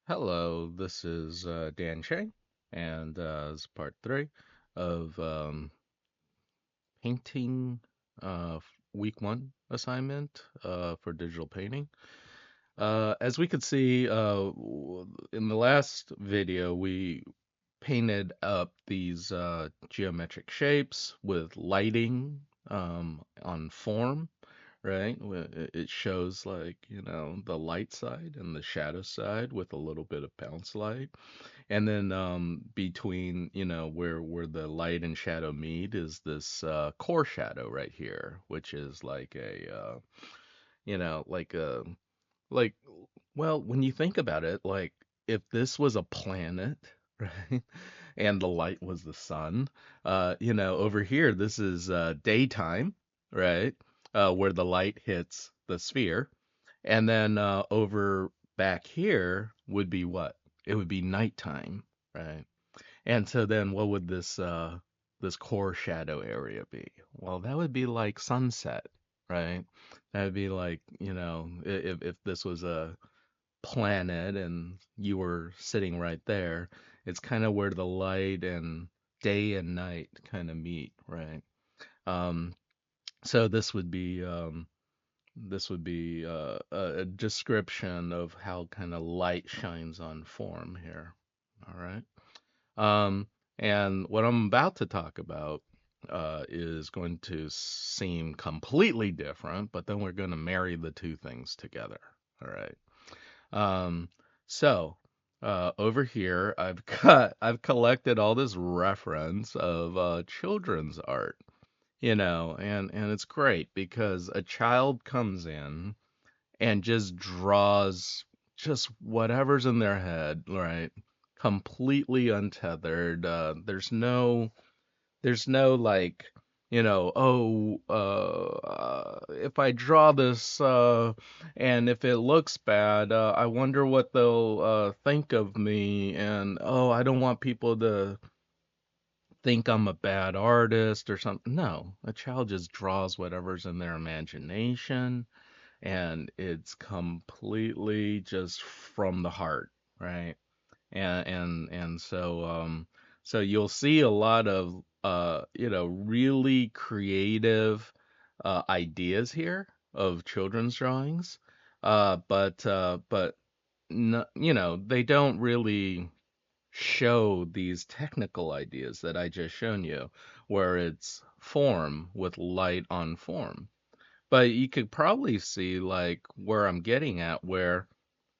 Hello, this is Dan Chang, and this is part three of painting week one assignment for digital painting. As we could see in the last video, we painted up these geometric shapes with lighting on form, right? It shows like, the light side and the shadow side with a little bit of bounce light. And then between, where the light and shadow meet is this core shadow right here, which is like like like well, when you think about it, like if this was a planet, right? And the light was the sun, over here this is daytime, right? Where the light hits the sphere. And then over back here would be what? It would be nighttime, right? And so then what would this core shadow area be? Well, that would be like sunset, right? That would be like, if this was a planet and you were sitting right there, it's kind of where the light and day and night kind of meet, right? Um, so this would be a description of how kind of light shines on form here. All right. Um, and what I'm about to talk about is going to seem completely different, but then we're going to marry the two things together. All right. Um, so over here, I've collected all this reference of children's art, and it's great because a child comes in and just draws just whatever's in their head, right? Completely untethered. There's no like, if I draw this and if it looks bad, I wonder what they'll think of me, and I don't want people to think I'm a bad artist or something. No, a child just draws whatever's in their imagination, and it's completely just from the heart, right? And so you'll see a lot of really creative ideas here of children's drawings, but no, they don't really show these technical ideas that I just shown you, where it's form with light on form. But you could probably see like where I'm getting at, where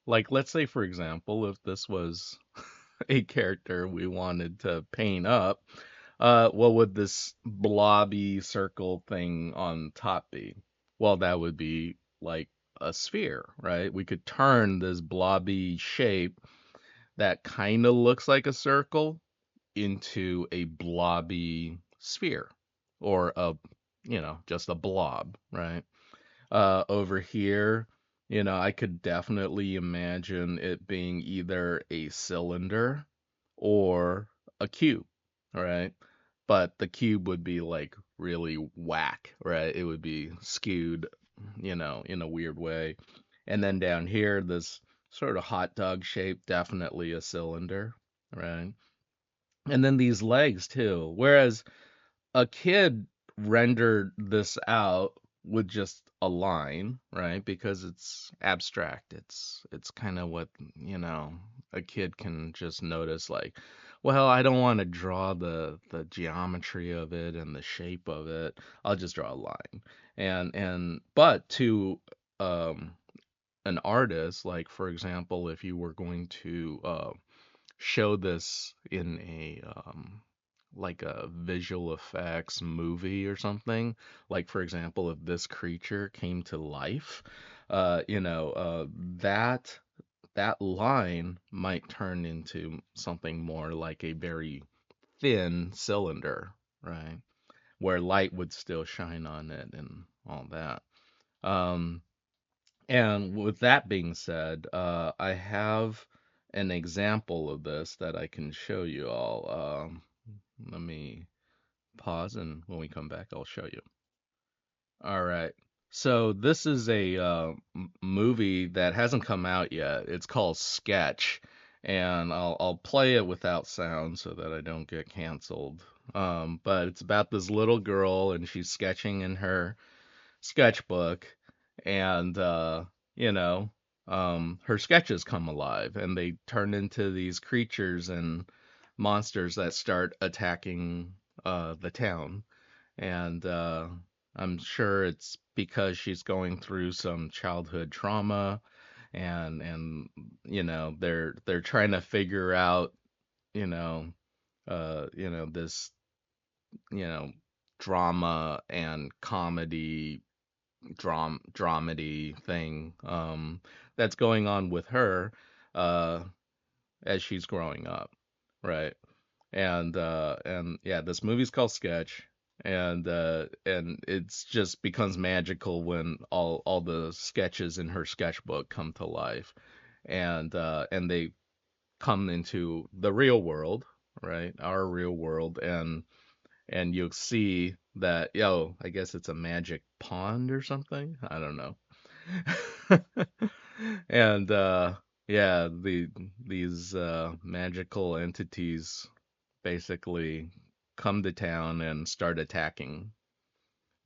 like let's say for example, if this was a character we wanted to paint up, what would this blobby circle thing on top be? Well, that would be like a sphere, right? We could turn this blobby shape that kind of looks like a circle into a blobby sphere, or just a blob, right? Over here, I could definitely imagine it being either a cylinder or a cube, right? But the cube would be like really whack, right? It would be skewed, in a weird way. And then down here, this sort of hot dog shape, definitely a cylinder, right? And then these legs too. Whereas a kid rendered this out with just a line, right? Because it's abstract. It's kind of what, a kid can just notice like, well, I don't want to draw the geometry of it and the shape of it. I'll just draw a line. But to um an artist, like for example, if you were going to show this in a like a visual effects movie or something. Like for example, if this creature came to life, that that line might turn into something more like a very thin cylinder, right? Where light would still shine on it and all that. Um, and with that being said, I have an example of this that I can show you all. Let me pause, and when we come back, I'll show you. All right. So this is a movie that hasn't come out yet. It's called Sketch, and I'll play it without sound so that I don't get canceled. But it's about this little girl, and she's sketching in her sketchbook, and you know, her sketches come alive, and they turn into these creatures and monsters that start attacking the town. And I'm sure it's because she's going through some childhood trauma, and they're trying to figure out, you know, this, you know, drama and comedy dramedy thing that's going on with her uh as she's growing up, right? And yeah, this movie's called Sketch, and it's just becomes magical when all the sketches in her sketchbook come to life, and they come into the real world, right? Our real world, and you'll see that, I guess it's a magic pond or something. I don't know. And yeah, these magical entities basically come to town and start attacking,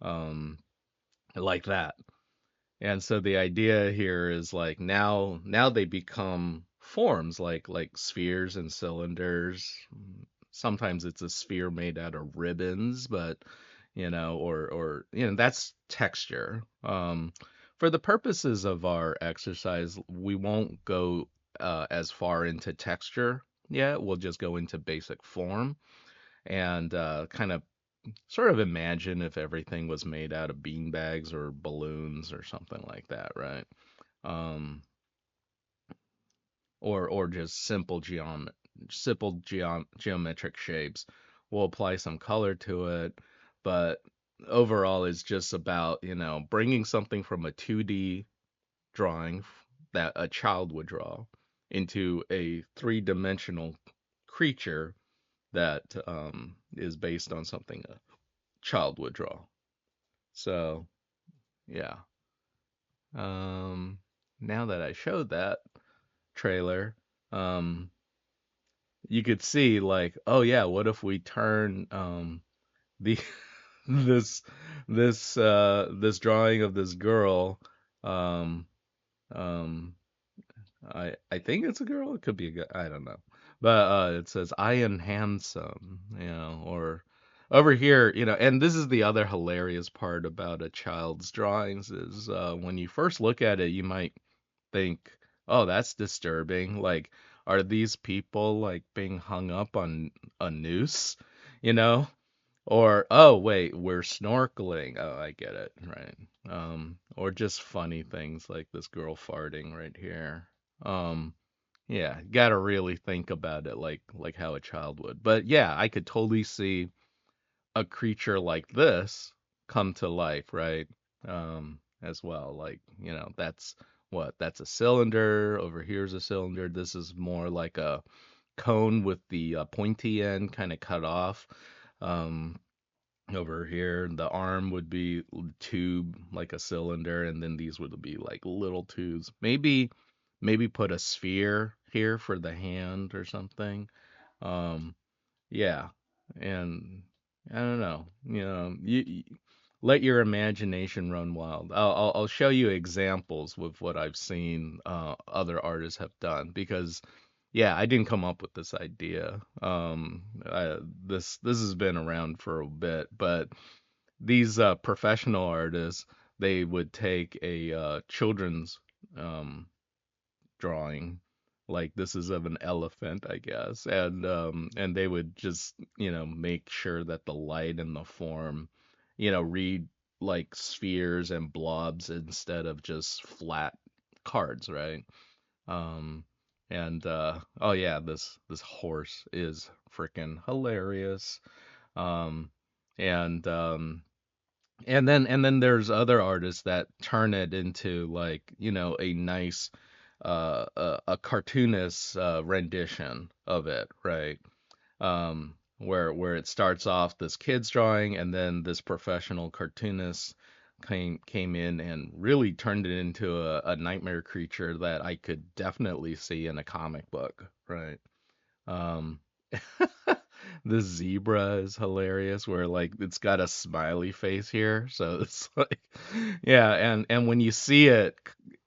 um like that. And so the idea here is like now they become forms like spheres and cylinders. Sometimes it's a sphere made out of ribbons, but or that's texture. For the purposes of our exercise, we won't go as far into texture yet. We'll just go into basic form and kind of sort of imagine if everything was made out of beanbags or balloons or something like that, right? Um, or just geometric shapes. We'll apply some color to it, but overall, it's just about bringing something from a 2D drawing that a child would draw into a three-dimensional creature that is based on something a child would draw. So yeah. Um, Now that I showed that trailer, um, you could see like, oh yeah, what if we turn the this this drawing of this girl, um um I think it's a girl, it could be a guy, I don't know. But it says I am handsome, or over here, and this is the other hilarious part about a child's drawings is when you first look at it, you might think, "Oh, that's disturbing. Like, are these people like being hung up on a noose?" You know? Or, "Oh, wait, we're snorkeling." Oh, I get it, right. Or just funny things like this girl farting right here. Um, yeah, gotta really think about it like how a child would. But yeah, I could totally see a creature like this come to life, right? As well. Like, that's a cylinder. Over here's a cylinder. This is more like a cone with the pointy end kind of cut off. Um, Over here, the arm would be tube like a cylinder, and then these would be like little tubes. Maybe put a sphere here for the hand or something. Um, yeah, and I don't know. You let your imagination run wild. I'll show you examples with what I've seen other artists have done because yeah, I didn't come up with this idea. This has been around for a bit, but these professional artists, they would take a children's um drawing, like this is of an elephant, I guess, and they would just make sure that the light and the form read like spheres and blobs instead of just flat cards, right? um and oh yeah, this horse is freaking hilarious. um and and then there's other artists that turn it into like a nice a cartoonist rendition of it, right? Where it starts off this kid's drawing, and then this professional cartoonist came in and really turned it into a nightmare creature that I could definitely see in a comic book, right? Um, the zebra is hilarious, where like it's got a smiley face here, so it's like, yeah, and when you see it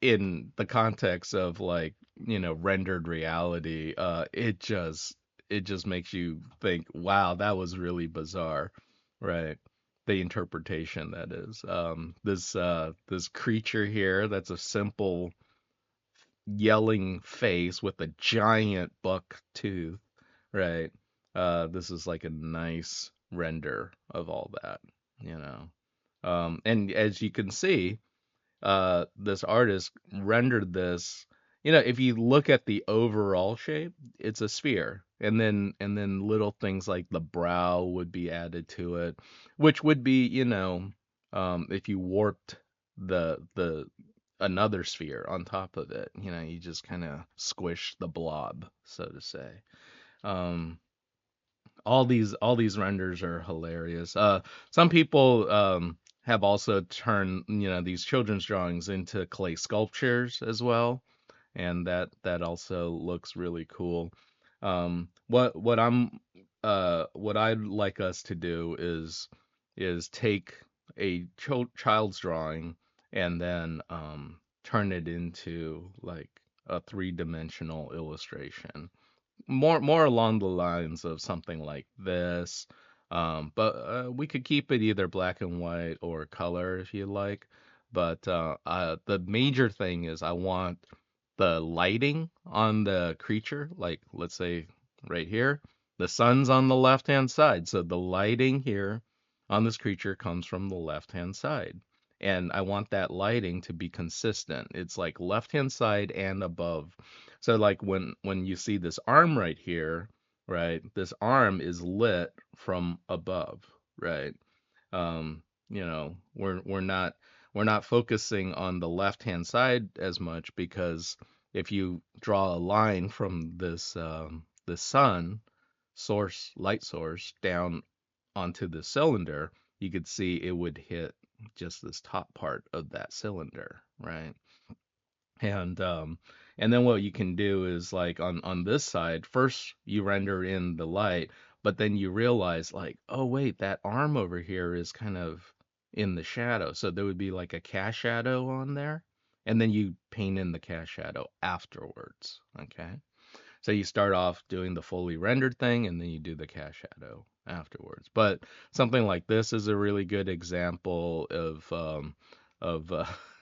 in the context of like, rendered reality, it just makes you think, wow, that was really bizarre, right? The interpretation that is. This creature here that's a simple yelling face with a giant buck tooth, right? This is like a nice render of all that, you know. And as you can see, this artist rendered this. If you look at the overall shape, it's a sphere, and then little things like the brow would be added to it, which would be, if you warped the another sphere on top of it, you just kind of squish the blob, so to say. Um, all these renders are hilarious. Some people have also turned these children's drawings into clay sculptures as well, and that also looks really cool. What I'd like us to do is take a child's drawing and then turn it into like a three-dimensional illustration, more along the lines of something like this. But we could keep it either black and white or color if you like. But the major thing is I want the lighting on the creature, like let's say right here, the sun's on the left-hand side. So the lighting here on this creature comes from the left-hand side. And I want that lighting to be consistent. It's like left-hand side and above. So like when you see this arm right here, right? This arm is lit from above, right? We're not focusing on the left-hand side as much, because if you draw a line from the sun light source down onto the cylinder, you could see it would hit just this top part of that cylinder, right? And then what you can do is like on this side, first you render in the light, but then you realize like, oh wait, that arm over here is kind of in the shadow. So there would be like a cast shadow on there, and then you paint in the cast shadow afterwards. Okay. So you start off doing the fully rendered thing, and then you do the cast shadow afterwards. But something like this is a really good example of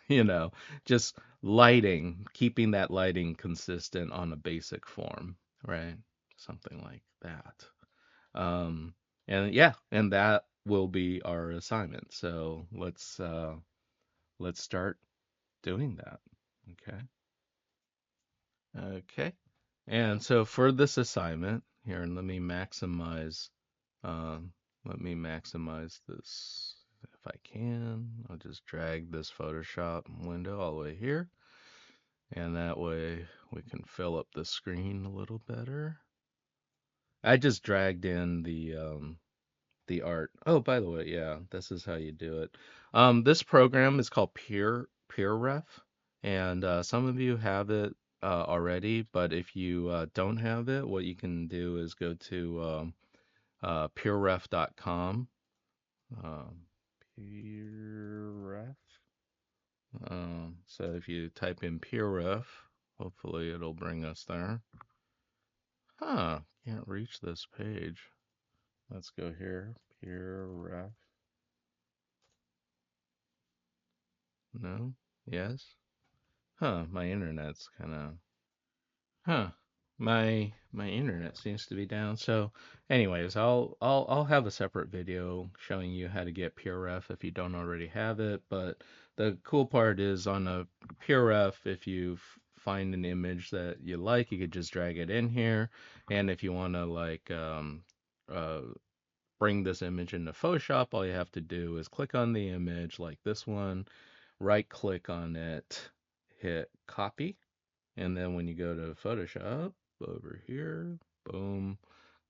you know, just lighting, keeping that lighting consistent on a basic form, right? Something like that. And yeah, and that will be our assignment. So let's start doing that. Okay. Okay. And so for this assignment here, um, let me maximize this if I can. I'll just drag this Photoshop window all the way here, and that way we can fill up the screen a little better. I just dragged in the art. Oh, by the way, yeah, this is how you do it. This program is called PeerRef, and some of you have it already, but if you don't have it, what you can do is go to peerref.com. Um, PeerRef. So if you type in PeerRef, hopefully it'll bring us there. Huh, can't reach this page. Let's go here. PeerRef. No? Yes? Huh, my internet's kind of huh. My internet seems to be down. So, anyways, I'll have a separate video showing you how to get PureRef if you don't already have it. But the cool part is on a PureRef, if you find an image that you like, you could just drag it in here. And if you want to like uh bring this image into Photoshop, all you have to do is click on the image like this one, right click on it, hit copy, and then when you go to Photoshop over here, boom,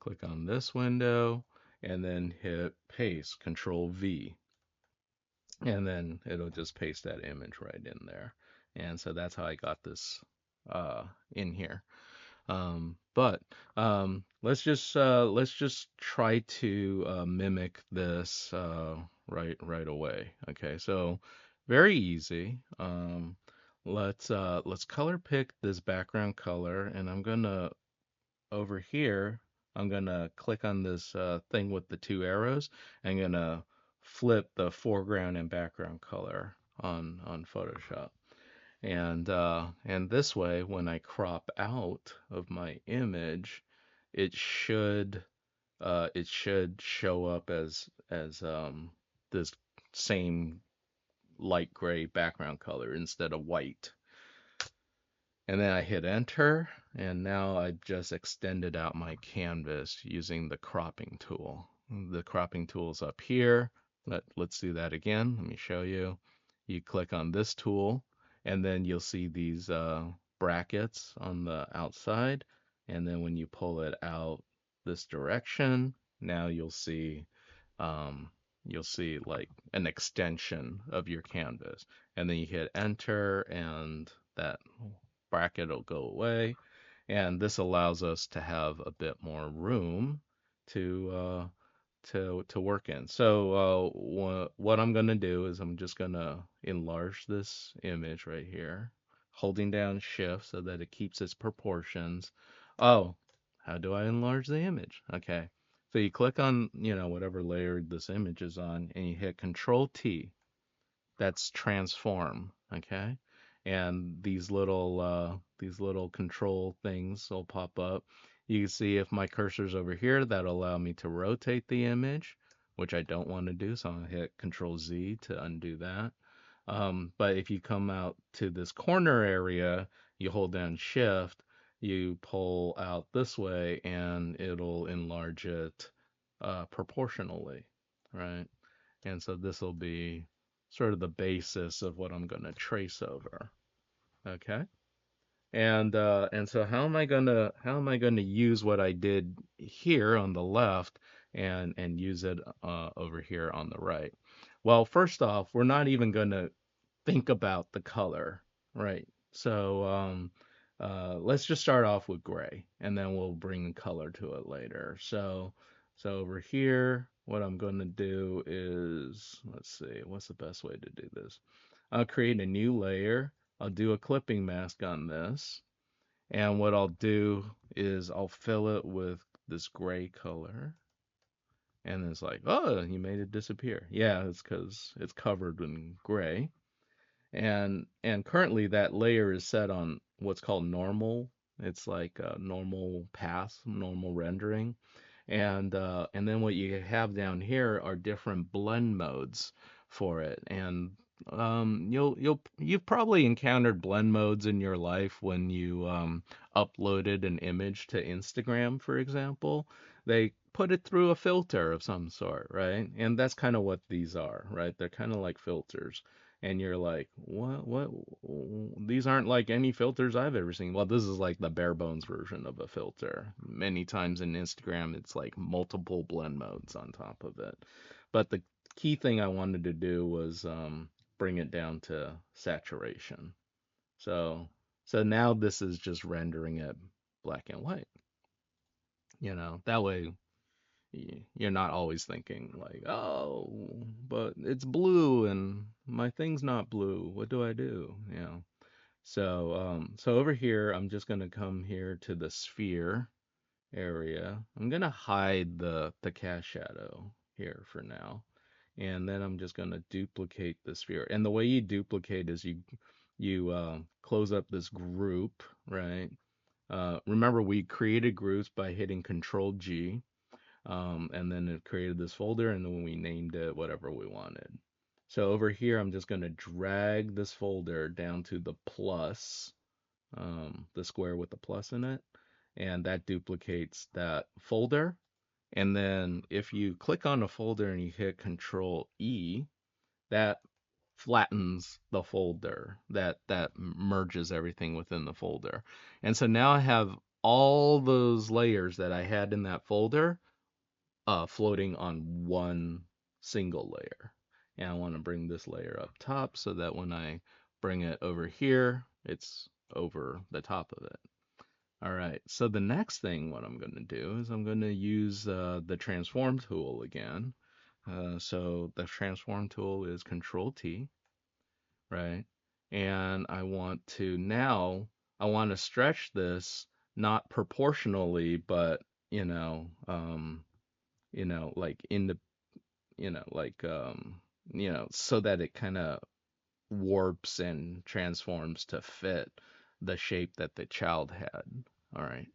click on this window, and then hit paste, Control V. and then it'll just paste that image right in there. And so that's how I got this in here. But let's just try to mimic this right away. Okay, so very easy. Let's color pick this background color, and I'm gonna over here. I'm gonna click on this thing with the two arrows. I'm gonna flip the foreground and background color on Photoshop. And this way, when I crop out of my image, it should show up as this same light gray background color instead of white. And then I hit enter, and now I've just extended out my canvas using the cropping tool. The cropping tool's up here. Let's do that again. Let me show you. You click on this tool, and then you'll see these brackets on the outside. And then when you pull it out this direction, now um, you'll see like an extension of your canvas. And then you hit enter, and that bracket will go away. And this allows us to have a bit more room to to work in. So what I'm gonna do is I'm just gonna enlarge this image right here, holding down Shift so that it keeps its proportions. Oh, how do I enlarge the image? Okay, so you click on, whatever layer this image is on, and you hit Control T. That's transform, okay? And these little control things will pop up. You can see if my cursor's over here, that'll allow me to rotate the image, which I don't want to do, so I'll hit Control Z to undo that. But if you come out to this corner area, you hold down Shift, you pull out this way, and it'll enlarge it proportionally, right? And so this will be sort of the basis of what I'm going to trace over. Okay. And so how am I gonna use what I did here on the left and use it over here on the right? Well, first off, we're not even gonna think about the color, right? So let's just start off with gray, and then we'll bring color to it later. So over here, what I'm going to do is, let's see, what's the best way to do this? I'll create a new layer. I'll do a clipping mask on this, and what I'll do is I'll fill it with this gray color. And it's like, oh, you made it disappear. Yeah, it's because it's covered in gray. And currently that layer is set on what's called normal. It's like a normal path, normal rendering. And then what you have down here are different blend modes for it. And you've probably encountered blend modes in your life when you uploaded an image to Instagram, for example. They put it through a filter of some sort, right? And that's kind of what these are, right? They're kind of like filters. And you're like, what? These aren't like any filters I've ever seen. Well, this is like the bare bones version of a filter. Many times in Instagram, it's like multiple blend modes on top of it. But the key thing I wanted to do was bring it down to saturation. So, so now this is just rendering it black and white. That way you're not always thinking like, oh, but it's blue and my thing's not blue. What do I do? So over here, I'm just gonna come here to the sphere area. I'm gonna hide the cast shadow here for now, and then I'm just gonna duplicate the sphere. And the way you duplicate is you close up this group, right? Remember, we created groups by hitting Control G, and then it created this folder, and then we named it whatever we wanted. So over here, I'm just going to drag this folder down to the plus, the square with the plus in it, and that duplicates that folder. And then if you click on a folder and you hit Control E, that flattens the folder, that merges everything within the folder. And so now I have all those layers that I had in that folder floating on one single layer. And I want to bring this layer up top so that when I bring it over here, it's over the top of it. All right, so the next thing what I'm going to do is I'm going to use the transform tool again. So the transform tool is Control T, right? And I want to now, I want to stretch this not proportionally, but you know, um, like in the, like so that it kind of warps and transforms to fit the shape that the child had. All right.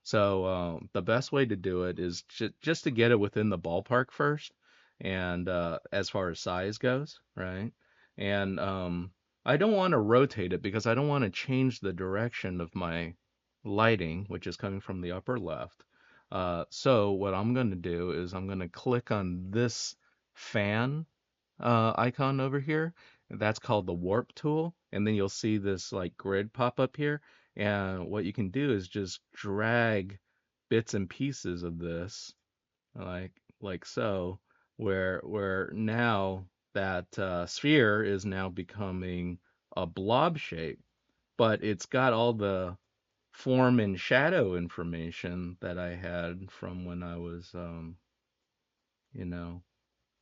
So the best way to do it is just to get it within the ballpark first, and as far as size goes, right? And I don't want to rotate it because I don't want to change the direction of my lighting, which is coming from the upper left. So what I'm going to do is I'm going to click on this fan icon over here. That's called the warp tool. And then you'll see this like grid pop up here. And what you can do is just drag bits and pieces of this, like so, where now that sphere is now becoming a blob shape, but it's got all the form and shadow information that I had from when I was, you know,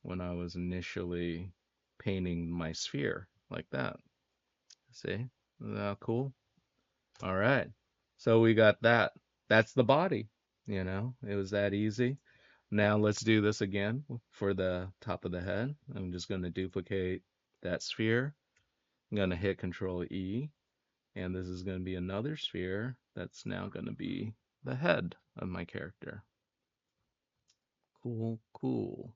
when I was initially painting my sphere like that. See? Isn't that cool? All right. So we got that. That's the body. It was that easy. Now let's do this again for the top of the head. I'm just going to duplicate that sphere. I'm going to hit Control E, and this is going to be another sphere that's now going to be the head of my character. Cool, cool.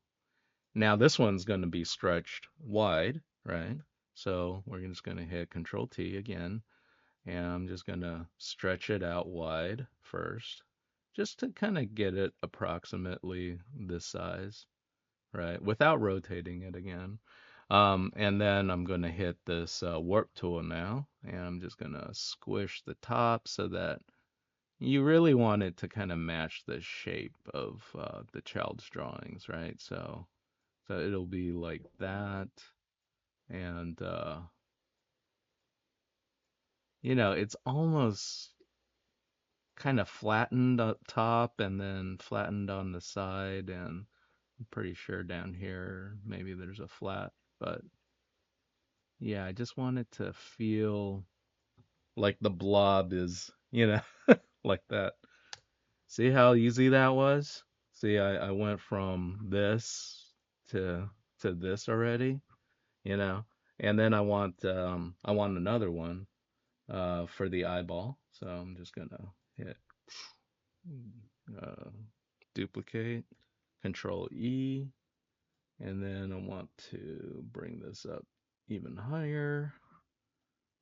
Now this one's going to be stretched wide, right? So we're just going to hit Control T again, and I'm just going to stretch it out wide first, just to kind of get it approximately this size, right? Without rotating it again. And then I'm going to hit this warp tool now, and I'm just going to squish the top so that you really want it to kind of match the shape of the child's drawings, right? So it'll be like that. And, it's almost kind of flattened up top and then flattened on the side. And I'm pretty sure down here, maybe there's a flat. But yeah, I just want it to feel like the blob is, like that. See how easy that was? See, I went from this to this already, you know. And then I want another one for the eyeball. So I'm just gonna hit uh, duplicate, Control E, and then I want to bring this up even higher.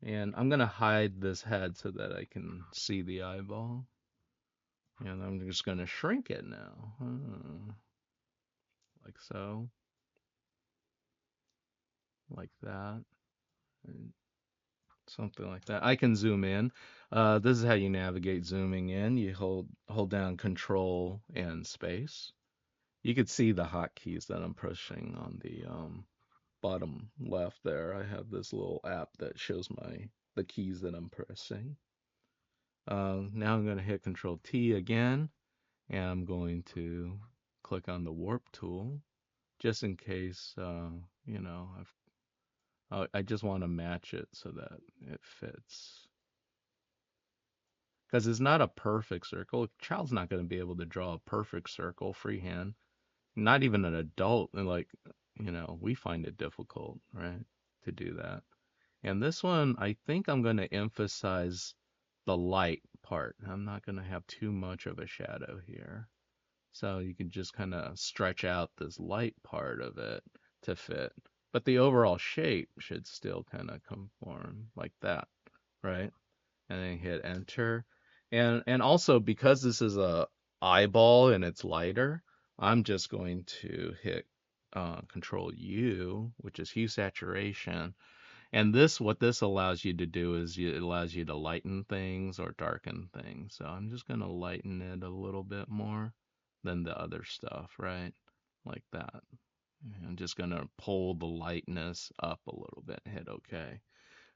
And I'm gonna hide this head so that I can see the eyeball. And I'm just gonna shrink it now, like so, like that. Something like that. I can zoom in. This is how you navigate zooming in. You hold down Control and space. You could see the hotkeys that I'm pushing on the bottom left there. I have this little app that shows the keys that I'm pressing. Now I'm going to hit Control T again, and I'm going to click on the warp tool just in case I just want to match it so that it fits. Because it's not a perfect circle. A child's not going to be able to draw a perfect circle freehand. Not even an adult. And we find it difficult, right, to do that. And this one, I think I'm going to emphasize the light part. I'm not going to have too much of a shadow here. So you can just kind of stretch out this light part of it to fit. But the overall shape should still kind of conform like that, right? And then hit enter. And also because this is a eyeball and it's lighter, I'm just going to hit Control U, which is hue saturation. And what this allows you to do is it allows you to lighten things or darken things. So I'm just going to lighten it a little bit more than the other stuff, right? Like that. I'm just gonna pull the lightness up a little bit and hit OK.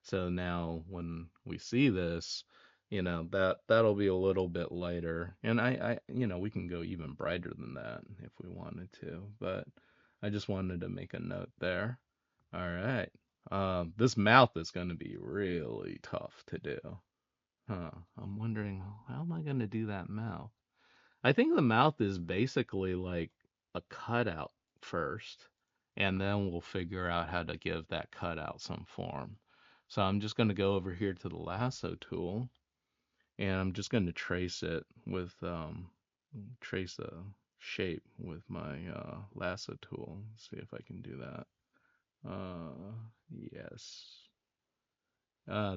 So now when we see this, that'll be a little bit lighter. And we can go even brighter than that if we wanted to, but I just wanted to make a note there. All right. This mouth is going to be really tough to do. Huh. I'm wondering, how am I going to do that mouth? I think the mouth is basically like a cutout first, and then we'll figure out how to give that cutout some form. So I'm just going to go over here to the lasso tool, and I'm just going to trace a shape with my lasso tool. See if I can do that. Yes.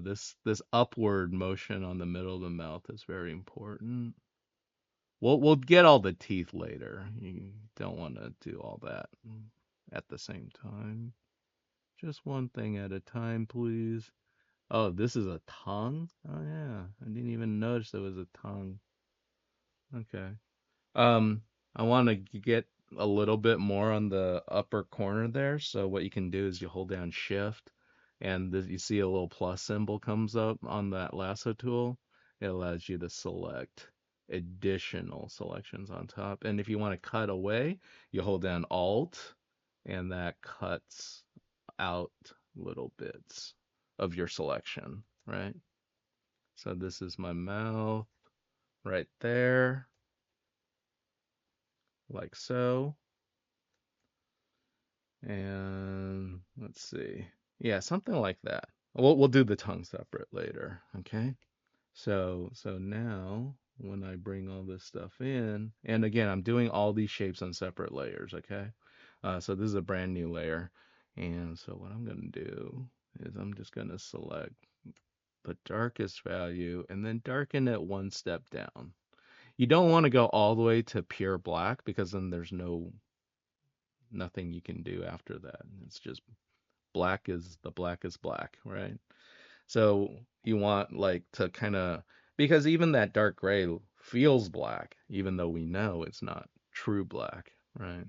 This upward motion on the middle of the mouth is very important. We'll get all the teeth later. You don't want to do all that at the same time. Just one thing at a time, please. Oh, this is a tongue? Oh yeah, I didn't even notice there was a tongue. Okay. Um, I want to get a little bit more on the upper corner there. So what you can do is you hold down Shift, and you see a little plus symbol comes up on that lasso tool. It allows you to select additional selections on top. And if you want to cut away, you hold down Alt, and that cuts out little bits of your selection, right? So this is my mouth right there, like so. And let's see. Yeah, something like that. We'll do the tongue separate later, okay? So now when I bring all this stuff in, and again, I'm doing all these shapes on separate layers, okay? So this is a brand new layer. And so what I'm gonna do is I'm just gonna select the darkest value and then darken it one step down. You don't want to go all the way to pure black because then there's nothing you can do after that. It's just black is black, right? So you want like to kind of, because even that dark gray feels black, even though we know it's not true black, right?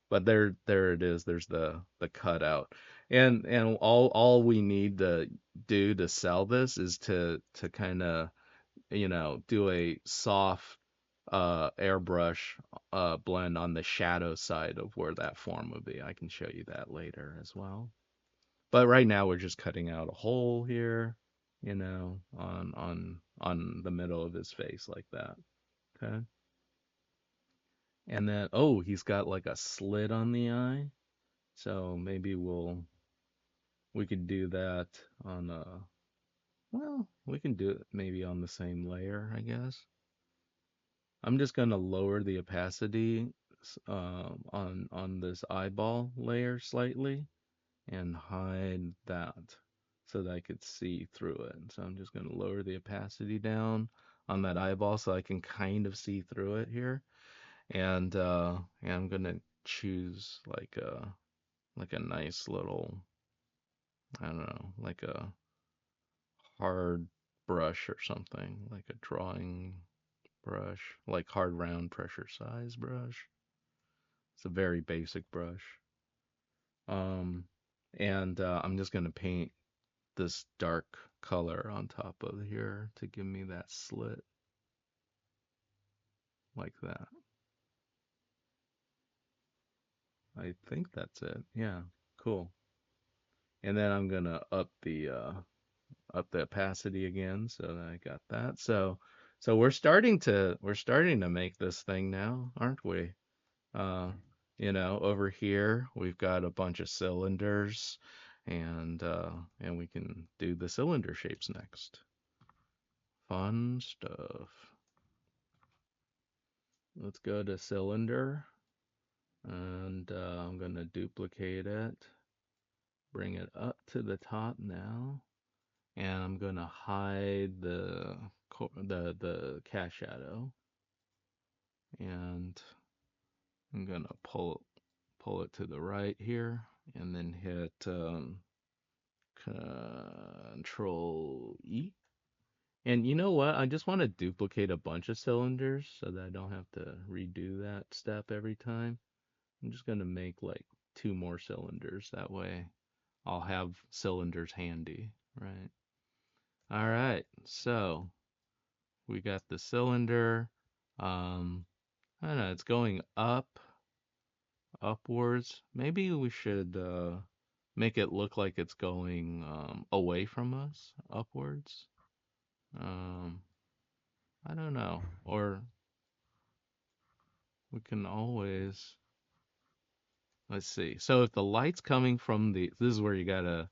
But there it is. There's the cutout, and all we need to do to sell this is to kind of do a soft airbrush blend on the shadow side of where that form would be. I can show you that later as well. But right now we're just cutting out a hole here, on the middle of his face like that. Okay. And then he's got like a slit on the eye. So maybe we could do that on we can do it maybe on the same layer, I guess. I'm just gonna lower the opacity on this eyeball layer slightly and hide that so that I could see through it. So I'm just gonna lower the opacity down on that eyeball so I can kind of see through it here. And I'm gonna choose like a nice little, I don't know, like a hard brush or something, like a drawing brush, like hard round pressure size brush. It's a very basic brush. Um, and I'm just gonna paint this dark color on top of here to give me that slit like that. I think that's it. Yeah, cool. And then I'm gonna up the opacity again so that I got that. So we're starting to make this thing now, aren't we? Uh, over here we've got a bunch of cylinders, and we can do the cylinder shapes next. Fun stuff. Let's go to cylinder, and I'm gonna duplicate it, bring it up to the top now, and I'm gonna hide the cast shadow, and I'm gonna pull it to the right here, and then hit Control E. And you know what? I just want to duplicate a bunch of cylinders so that I don't have to redo that step every time. I'm just gonna make like two more cylinders. That way I'll have cylinders handy, right? All right, so we got the cylinder. Um, I don't know, it's going upwards. Maybe we should make it look like it's going away from us, upwards. Um, I don't know. Or we can always, let's see. So if the light's coming from this is where you gotta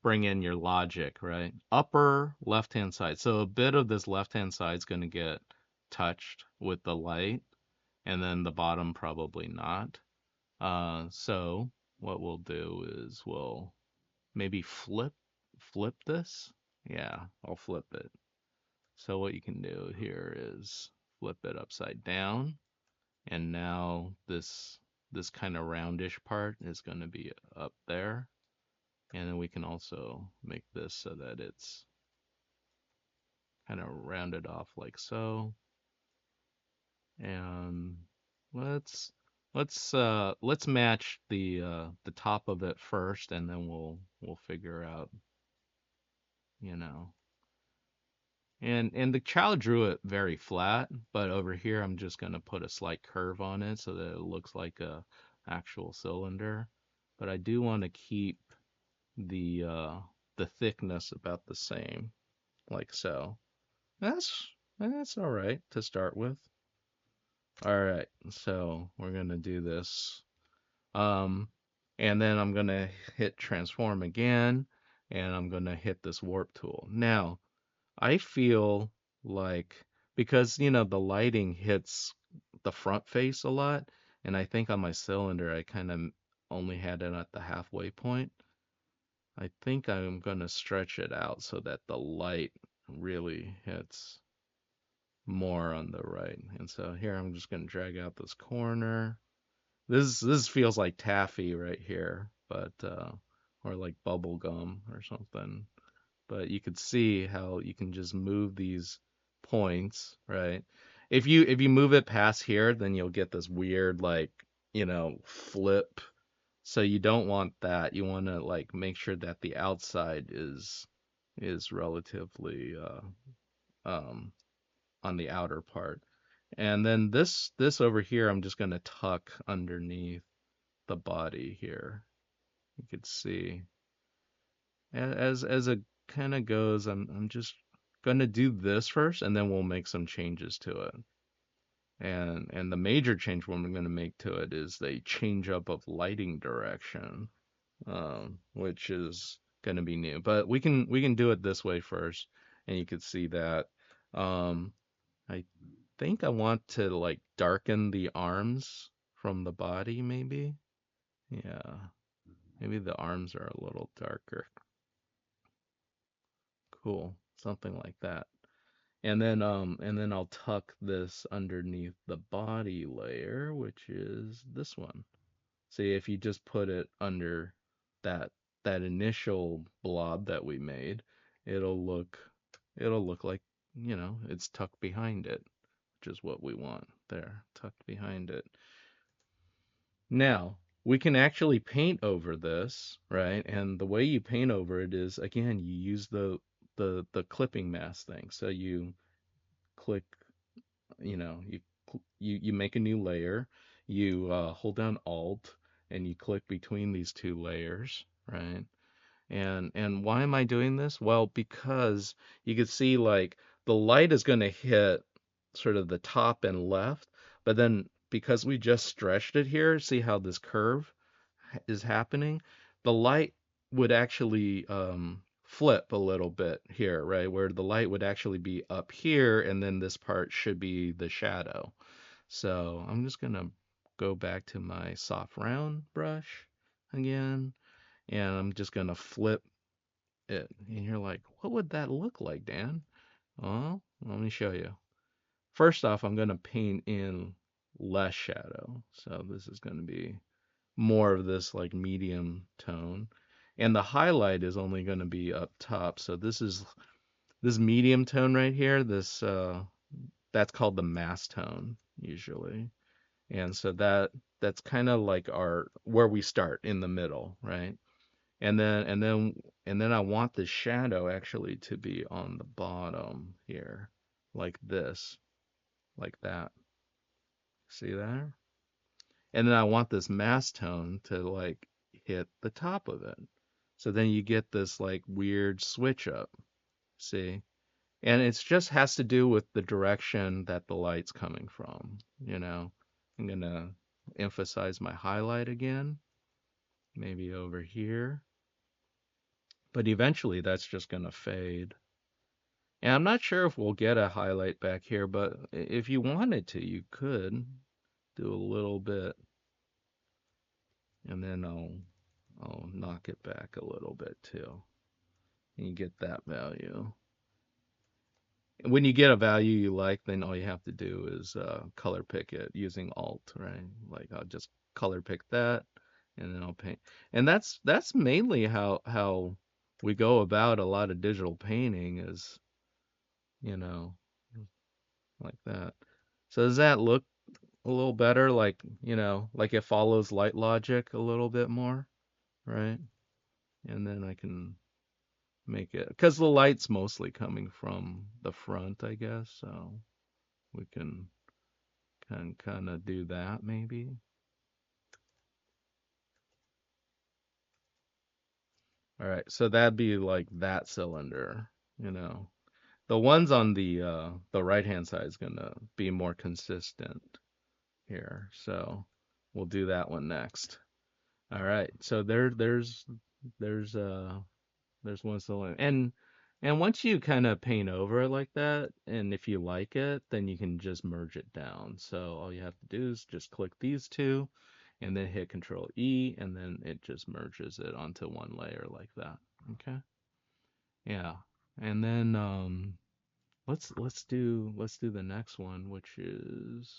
bring in your logic, right? Upper left-hand side. So a bit of this left-hand side's gonna get touched with the light, and then the bottom probably not. So what we'll do is we'll maybe flip this. Yeah, I'll flip it. So what you can do here is flip it upside down, and now this kind of roundish part is going to be up there, and then we can also make this so that it's kind of rounded off like so. And let's let's match the top of it first, and then we'll figure out, you know. And the child drew it very flat, but over here I'm just gonna put a slight curve on it so that it looks like a actual cylinder. But I do want to keep the thickness about the same, like so. That's all right to start with. All right, so we're gonna do this. Um, and then I'm gonna hit transform again, and I'm gonna hit this warp tool. Now, I feel like because the lighting hits the front face a lot, and I think on my cylinder I kind of only had it at the halfway point. I think I'm gonna stretch it out so that the light really hits more on the right. And so here I'm just gonna drag out this corner. This feels like taffy right here, but or like bubble gum or something. But you could see how you can just move these points, right? If you move it past here, then you'll get this weird like, flip. So you don't want that. You want to like make sure that the outside is relatively um on the outer part. And then this over here, I'm just gonna tuck underneath the body here. You could see as it kind of goes, I'm just gonna do this first, and then we'll make some changes to it. And the major change we're gonna make to it is the change up of lighting direction, which is gonna be new. But we can do it this way first, and you could see that. Um, I think I want to like darken the arms from the body, maybe. Yeah, maybe the arms are a little darker. Cool, something like that. And then I'll tuck this underneath the body layer, which is this one. See, if you just put it under that that initial blob that we made, it'll look it'll look like, it's tucked behind it, which is what we want there, tucked behind it. Now, we can actually paint over this, right? And the way you paint over it is, again, you use the clipping mask thing. So you click, you make a new layer, you hold down Alt, and you click between these two layers, right? And why am I doing this? Well, because you can see like the light is going to hit sort of the top and left, but then because we just stretched it here, see how this curve is happening? The light would actually flip a little bit here, right? Where the light would actually be up here, and then this part should be the shadow. So I'm just gonna go back to my soft round brush again, and I'm just gonna flip it. And you're like, what would that look like, Dan? Well, let me show you. First off, I'm gonna paint in less shadow. So this is gonna be more of this like medium tone. And the highlight is only going to be up top. So this medium tone right here, this that's called the mass tone usually. And so that's kind of like our where we start in the middle, right? And then and then and then I want the shadow actually to be on the bottom here, like this, like that. See there? And then I want this mass tone to like hit the top of it. So then you get this like weird switch up. See? And it just has to do with the direction that the light's coming from, you know. I'm gonna emphasize my highlight again, maybe over here. But eventually that's just gonna fade. And I'm not sure if we'll get a highlight back here, but if you wanted to, you could do a little bit, and then I'll knock it back a little bit too. And you get that value. When you get a value you like, then all you have to do is color pick it using Alt, right? Like I'll just color pick that, and then I'll paint. And that's mainly how we go about a lot of digital painting is, you know, like that. So does that look a little better? Like, like it follows light logic a little bit more, right? And then I can make it, because the light's mostly coming from the front, I guess. So we can kind of do that maybe. All right, so that'd be like that cylinder, you know. The ones on the right hand side is gonna be more consistent here. So we'll do that one next. All right. So there's there's one cylinder. And once you kind of paint over it like that, and if you like it, then you can just merge it down. So all you have to do is just click these two and then hit Control E, and then it just merges it onto one layer like that. Okay? Yeah. And then let's do the next one, which is,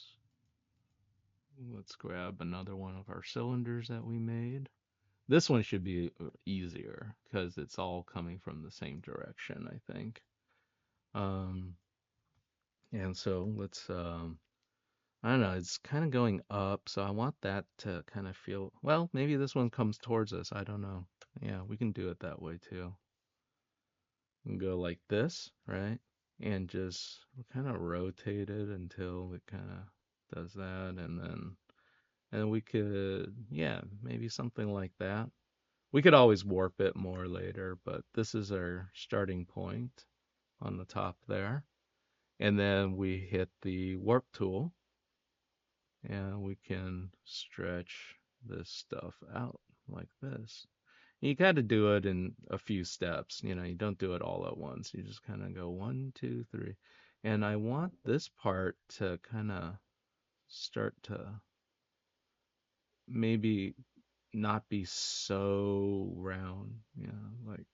let's grab another one of our cylinders that we made. This one should be easier because it's all coming from the same direction, I think. Um, and so let's, I don't know, it's kind of going up, so I want that to kind of feel, well, maybe this one comes towards us. I don't know. Yeah, we can do it that way too. We can go like this, right? And just kind of rotate it until it kind of does that, and we could, yeah, maybe something like that. We could always warp it more later, but this is our starting point on the top there. And then we hit the warp tool and we can stretch this stuff out like this. You got to do it in a few steps. You don't do it all at once. You just kind of go one, two, three. And I want this part to kind of start to maybe not be so round, like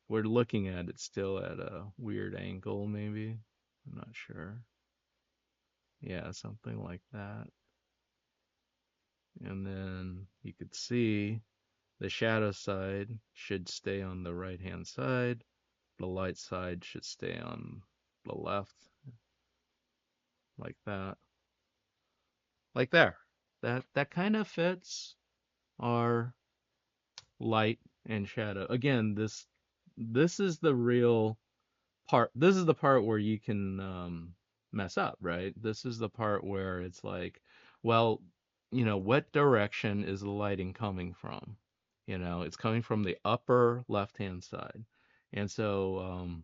we're looking at it still at a weird angle, maybe. I'm not sure. Yeah, something like that. And then you could see the shadow side should stay on the right hand side. The light side should stay on the left, like that. Like there. That kind of fits our light and shadow. Again, this is the real part. This is the part where you can mess up, right? This is the part where it's like, well, what direction is the lighting coming from? It's coming from the upper left-hand side. And so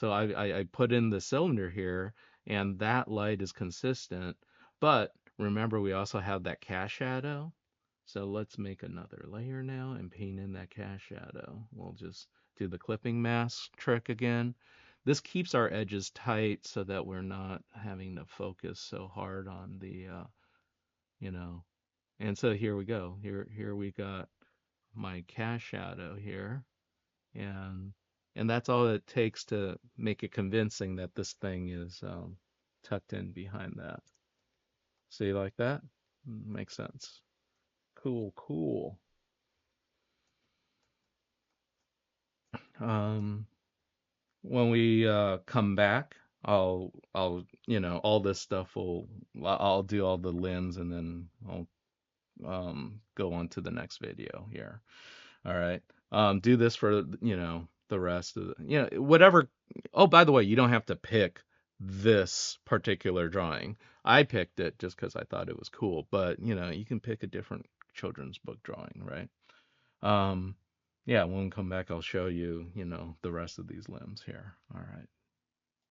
I put in the cylinder here, and that light is consistent. But remember, we also have that cast shadow. So let's make another layer now and paint in that cast shadow. We'll just do the clipping mask trick again. This keeps our edges tight so that we're not having to focus so hard on you know. And so here we go. Here we got my cast shadow here, and and that's all it takes to make it convincing that this thing is tucked in behind that. See, like that? Makes sense. Cool, cool. Um, when we come back, all this stuff I'll do all the limbs, and then I'll go on to the next video here. All right. Do this for, the rest of whatever. Oh, by the way, you don't have to pick this particular drawing. I picked it just because I thought it was cool, but you can pick a different children's book drawing, right? Um, yeah, when we come back, I'll show you, the rest of these limbs here. All right.